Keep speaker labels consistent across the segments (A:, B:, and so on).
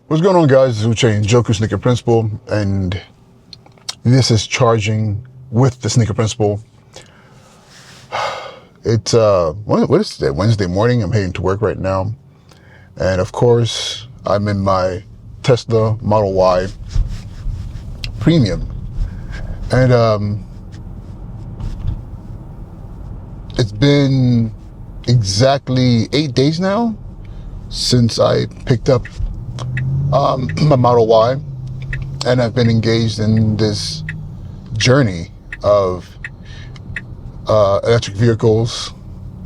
A: What's going on, guys? This is Uche, Joku Sneaker Principal, and this is Charging with the Sneaker Principal. It's what is today? Wednesday morning. I'm heading to work right now, and of course, I'm in my Tesla Model Y Premium, and it's been exactly 8 days now since I picked up my Model Y, and I've been engaged in this journey of electric vehicles,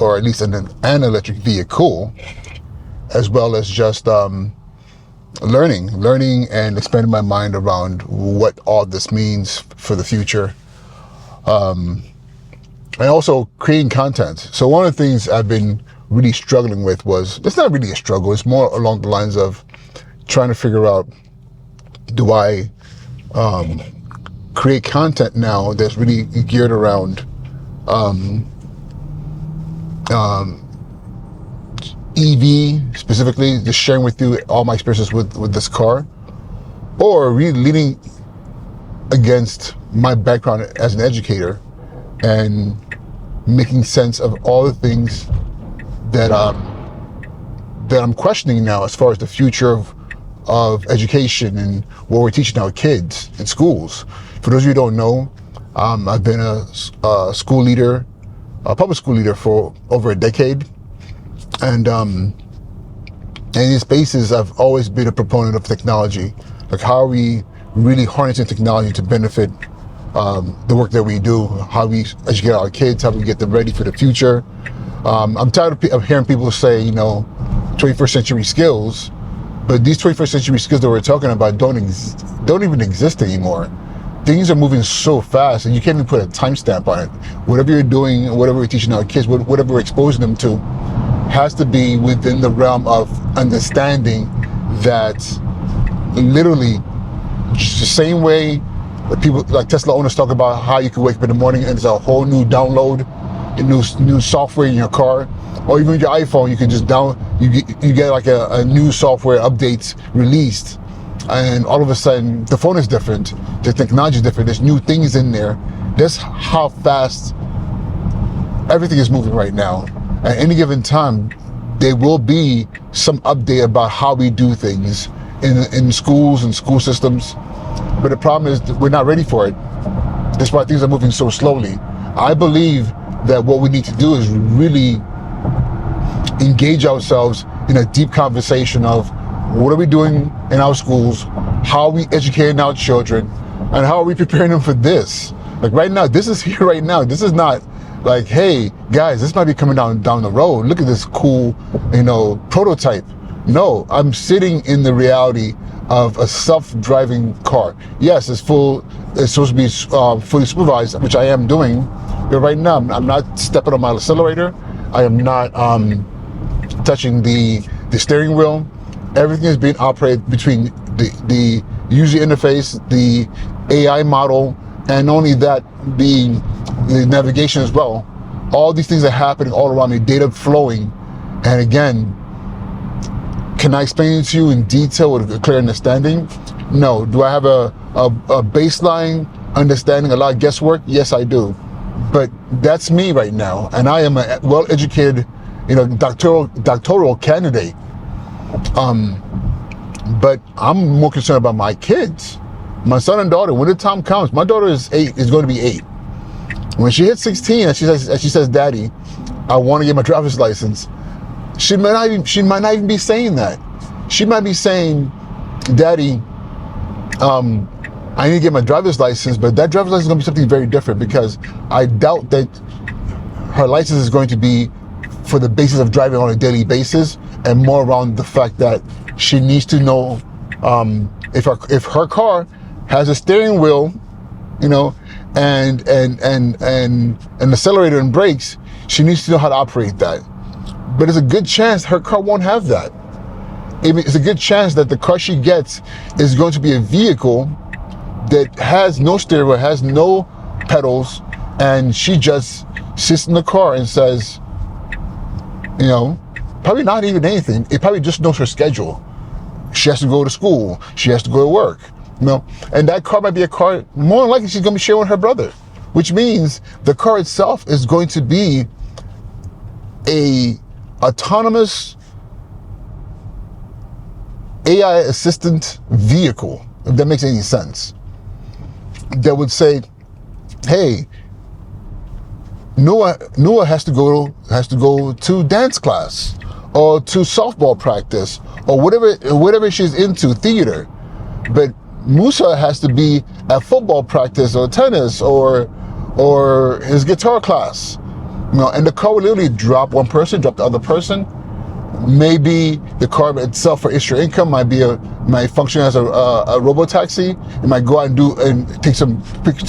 A: or at least an electric vehicle, as well as just learning and expanding my mind around what all this means for the future, and also creating content. So one of the things I've been really struggling with was, it's not really a struggle, it's more along the lines of trying to figure out, do I create content now that's really geared around EV specifically, just sharing with you all my experiences with this car, or really leaning against my background as an educator and making sense of all the things that I'm questioning now as far as the future of education and what we're teaching our kids in schools. For those of you who don't know, I've been a school leader, a public school leader for over a decade. And in these spaces, I've always been a proponent of technology. Like, how are we really harnessing technology to benefit the work that we do? How we educate our kids, how we get them ready for the future. I'm tired of hearing people say, 21st century skills, but these 21st century skills that we're talking about don't even exist anymore. Things are moving so fast, and you can't even put a timestamp on it. Whatever you're doing, whatever we're teaching our kids, whatever we're exposing them to, has to be within the realm of understanding that literally just the same way that people like Tesla owners talk about how you can wake up in the morning and there's a whole new download, new software in your car, or even your iPhone, you can just you get like a new software update released, and all of a sudden the phone is different, the technology is different, there's new things in there. That's how fast everything is moving right now. At any given time, there will be some update about how we do things in schools and school systems. But the problem is that we're not ready for it. That's why things are moving so slowly. I believe that what we need to do is really engage ourselves in a deep conversation of what are we doing in our schools, how are we educating our children, and how are we preparing them for this? Like right now, this is here right now. This is not like, hey guys, this might be coming down the road. Look at this cool, prototype. No, I'm sitting in the reality of a self-driving car. Yes, it's supposed to be fully supervised, which I am doing. But right now, I'm not stepping on my accelerator. I am not touching the steering wheel. Everything is being operated between the user interface, the AI model, and only that, the navigation as well. All these things are happening all around me, data flowing. And again, can I explain it to you in detail with a clear understanding? No. Do I have a baseline understanding, a lot of guesswork? Yes, I do. But that's me right now, and I am a well-educated, doctoral candidate. But I'm more concerned about my kids, my son and daughter. When the time comes, my daughter is going to be 8. When she hits 16, and she says, "Daddy, I want to get my driver's license," she might not even be saying that. She might be saying, "Daddy, I need to get my driver's license," but that driver's license is going to be something very different, because I doubt that her license is going to be for the basis of driving on a daily basis, and more around the fact that she needs to know if her car has a steering wheel, and an accelerator and brakes. She needs to know how to operate that. But there's a good chance her car won't have that. It's a good chance that the car she gets is going to be a vehicle that has no steering wheel, has no pedals, and she just sits in the car and says, probably not even anything. It probably just knows her schedule. She has to go to school. She has to go to work. And that car might be a car, more than likely she's going to be sharing with her brother, which means the car itself is going to be a autonomous AI assistant vehicle, if that makes any sense, that would say, hey, Noah has to go to dance class or to softball practice or whatever she's into, theater, but Musa has to be at football practice or tennis or his guitar class. And the car will literally drop one person, drop the other person. Maybe the car itself for extra income might function as a robo-taxi. It might go out and pick some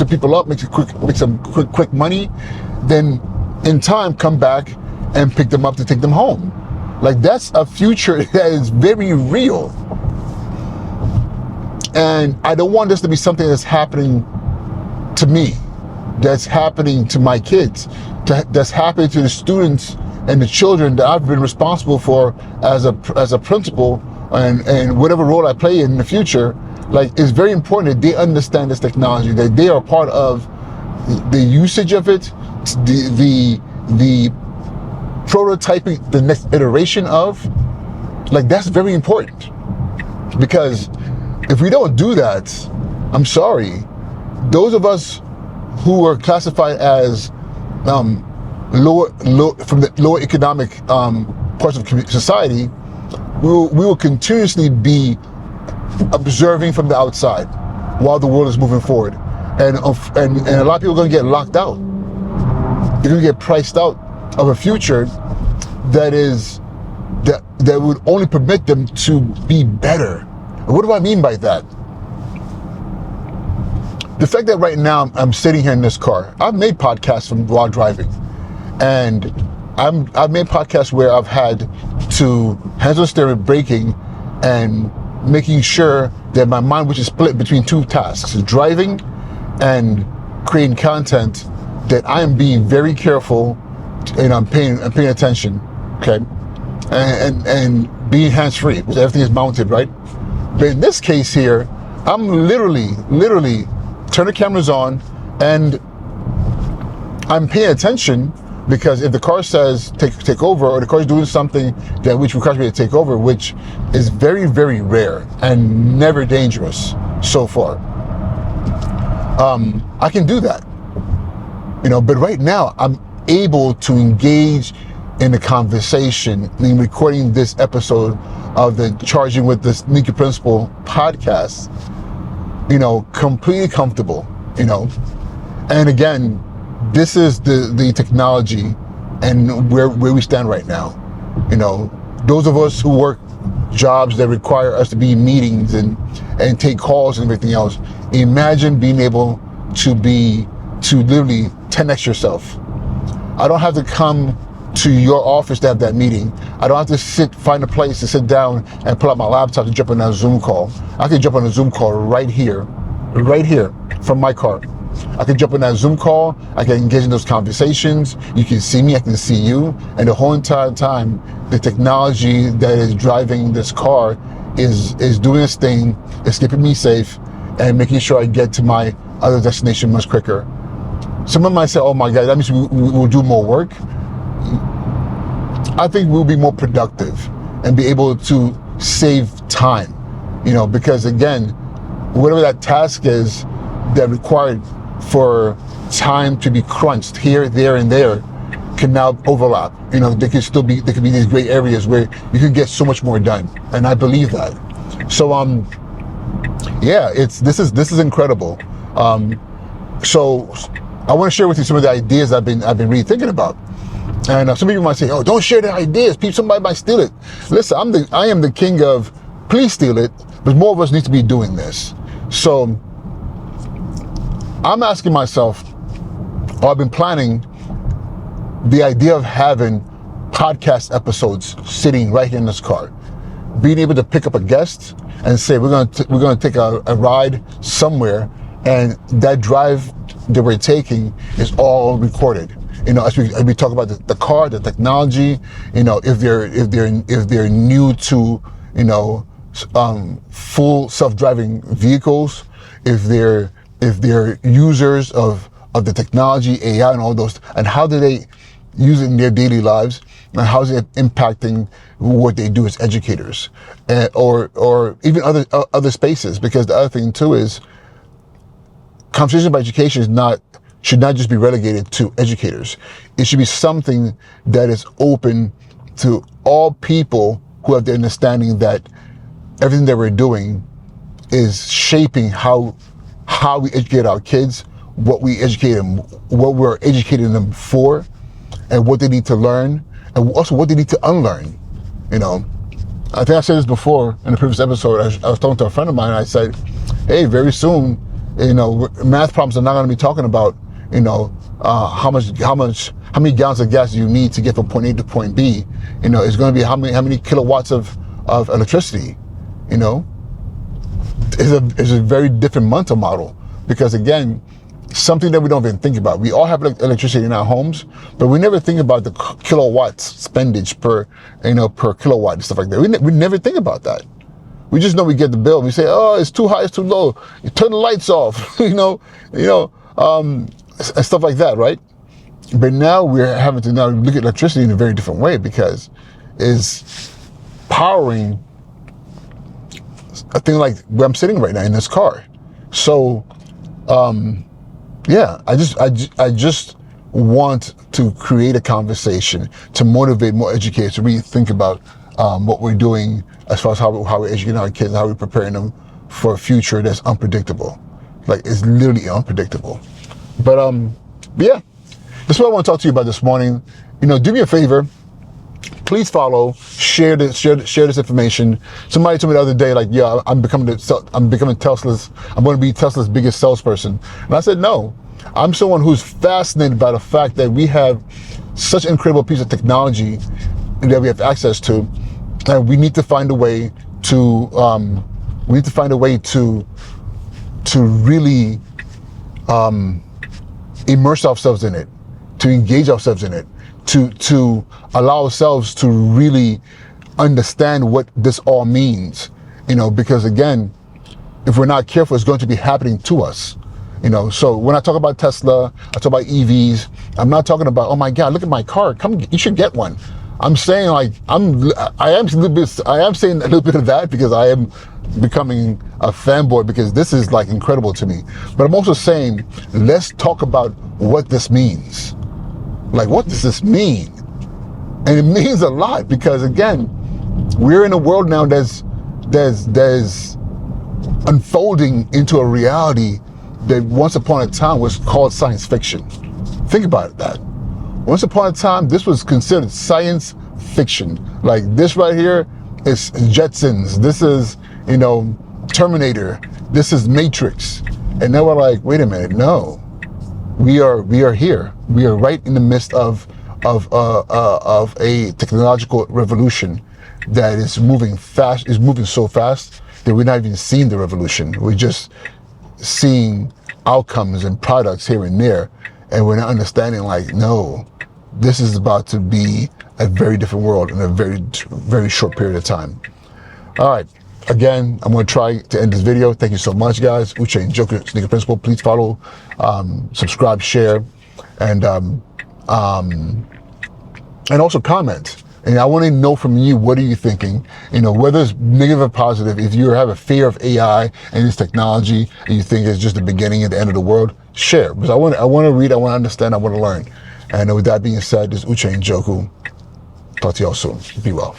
A: people up, make some quick money, then in time come back and pick them up to take them home. Like, that's a future that is very real. And I don't want this to be something that's happening to me, that's happening to my kids, that's happening to the students and the children that I've been responsible for as a principal, and whatever role I play in the future. Like, it's very important that they understand this technology, that they are part of the usage of it, the prototyping, the next iteration of. Like, that's very important, because if we don't do that, I'm sorry, those of us who are classified as from the lower economic parts of society, we will continuously be observing from the outside while the world is moving forward, and a lot of people are going to get locked out. They're going to get priced out of a future that would only permit them to be better. And what do I mean by that? The fact that right now I'm sitting here in this car, I've made podcasts while driving, and I've made podcasts where I've had to hands on steering, braking, and making sure that my mind, which is split between two tasks, driving and creating content, that I am being very careful and I'm paying attention, okay, and being hands-free because everything is mounted, right? But in this case here, I'm literally turn the cameras on and I'm paying attention, because if the car says take over, or the car is doing something that which requires me to take over, which is very, very rare and never dangerous so far, I can do that, but right now I'm able to engage in the conversation in recording this episode of the Charging with the Sneaker Principal podcast, completely comfortable, and again, this is the technology and where we stand right now. Those of us who work jobs that require us to be in meetings and take calls and everything else, imagine being able to literally 10x yourself. I don't have to come to your office to have that meeting. I don't have to find a place to sit down and pull out my laptop to jump on that Zoom call. I can jump on a Zoom call right here from my car. I can jump on that Zoom call, I can engage in those conversations, you can see me, I can see you, and the whole entire time, the technology that is driving this car is doing its thing, it's keeping me safe, and making sure I get to my other destination much quicker. Someone might say, oh my God, that means we will do more work. I think we'll be more productive and be able to save time, because again, whatever that task is that required for time to be crunched here, there, and there can now overlap. There could be these great areas where you can get so much more done, and I believe that. So yeah, this is incredible. So I want to share with you some of the ideas I've been really thinking about. And some people might say, "Oh, don't share the ideas. Somebody might steal it." Listen, I am the king of please steal it, but more of us need to be doing this. So I'm asking myself, or I've been planning the idea of having podcast episodes sitting right here in this car, being able to pick up a guest and say we're going to take a ride somewhere, and that drive that we're taking is all recorded. As we talk about the car, the technology, if they're new to full self-driving vehicles, if they're users of the technology, AI, and all those, and how do they use it in their daily lives, and how is it impacting what they do as educators, or even other spaces? Because the other thing too is, conversation about education should not just be relegated to educators. It should be something that is open to all people who have the understanding that everything that we're doing is shaping how we educate our kids, what we educate them, what we're educating them for, and what they need to learn, and also what they need to unlearn. You know, I think I said this before in the previous episode. I was talking to a friend of mine, and I said, hey, very soon, you know, math problems are not going to be talking about, you know, how many gallons of gas do you need to get from point A to point B. You know, it's going to be how many kilowatts of electricity. You know, it's a very different mental model, because again, something that we don't even think about. We all have electricity in our homes, but we never think about the kilowatts spendage per kilowatt and stuff like that. We never think about that. We just know we get the bill. We say, oh, it's too high, it's too low. You turn the lights off, and stuff like that, right? But now we're having to now look at electricity in a very different way, because it's powering a thing like where I'm sitting right now in this car. So, yeah, I just want to create a conversation to motivate more educators to really think about what we're doing as far as how we're educating our kids, how we're preparing them for a future that's unpredictable. Like, it's literally unpredictable. But yeah, this is what I want to talk to you about this morning. You know, do me a favor. Please follow, share this information. Somebody told me the other day, like, yeah, I'm becoming Tesla's, I'm going to be Tesla's biggest salesperson. And I said, no, I'm someone who's fascinated by the fact that we have such an incredible piece of technology that we have access to, and we need to find a way to, to really immerse ourselves in it, to engage ourselves in it, to allow ourselves to really understand what this all means, you know, because again, if we're not careful, it's going to be happening to us, you know. So when I talk about Tesla, I talk about EVs, I'm not talking about, oh my God, look at my car, come, you should get one. I'm saying, like, I am saying a little bit of that because I am becoming a fanboy, because this is like incredible to me. But I'm also saying, let's talk about what this means. Like, what does this mean? And it means a lot, because again, we're in a world now that's unfolding into a reality that once upon a time was called science fiction. Think about that. Once upon a time, this was considered science fiction. Like, this right here is Jetsons. This is, you know, Terminator. This is Matrix. And now we're like, wait a minute, no. We are here. We are right in the midst of a technological revolution that is moving fast, is moving so fast that we're not even seeing the revolution. We're just seeing outcomes and products here and there, and we're not understanding, like, no, this is about to be a very different world in a very, very short period of time. All right. Again, I'm going to try to end this video. Thank you so much, guys. Uche and Joker, Sneaker Principal. Please follow, subscribe, share, and also comment. And I want to know from you, what are you thinking? You know, whether it's negative or positive, if you have a fear of AI and this technology, and you think it's just the beginning and the end of the world, share. Because I want to read, I want to understand, I want to learn. And with that being said, this is Uche and Joku. Talk to y'all soon. Be well.